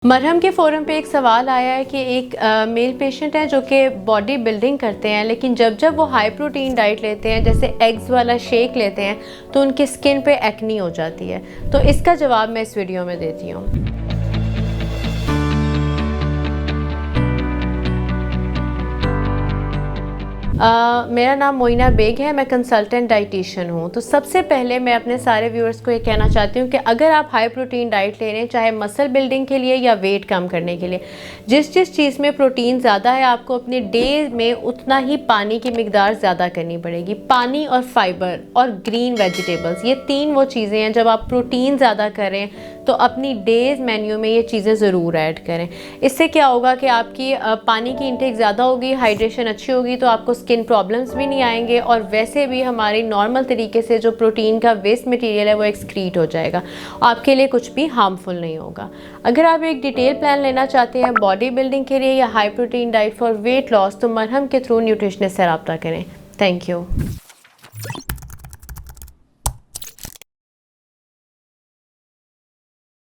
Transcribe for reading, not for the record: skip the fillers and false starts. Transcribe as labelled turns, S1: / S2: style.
S1: मरहम के फोरम पे एक सवाल आया है कि एक मेल पेशेंट है जो कि बॉडी बिल्डिंग करते हैं, लेकिन जब जब वो हाई प्रोटीन डाइट लेते हैं, जैसे एग्स वाला शेक लेते हैं, तो उनकी स्किन पे एक्नी हो जाती है। तो इसका जवाब मैं इस वीडियो में देती हूँ। मेरा नाम मोइना बेग है, मैं कंसल्टेंट डाइटिशियन हूँ। तो सबसे पहले मैं अपने सारे व्यूअर्स को ये कहना चाहती हूँ कि अगर आप हाई प्रोटीन डाइट ले रहे हैं, चाहे मसल बिल्डिंग के लिए या वेट कम करने के लिए, जिस चीज़ में प्रोटीन ज़्यादा है, आपको अपने डे में उतना ही पानी की मिकदार ज़्यादा करनी पड़ेगी। पानी और फाइबर और ग्रीन वेजिटेबल्स, ये तीन वो चीज़ें हैं। जब आप प्रोटीन ज़्यादा करें तो अपनी डेज मेन्यू में ये चीज़ें ज़रूर ऐड करें। इससे क्या होगा कि आपकी पानी की इंटेक ज़्यादा होगी, हाइड्रेशन अच्छी होगी, तो आपको स्किन प्रॉब्लम्स भी नहीं आएंगे, और वैसे भी हमारी नॉर्मल तरीके से जो प्रोटीन का वेस्ट मटेरियल है वो एक्सक्रीट हो जाएगा, आपके लिए कुछ भी हार्मफुल नहीं होगा। अगर आप एक डिटेल प्लान लेना चाहते हैं बॉडी बिल्डिंग के लिए या high protein diet for weight loss, तो मरहम के थ्रू न्यूट्रिशनिस्ट से रब्ता करें। Thank you.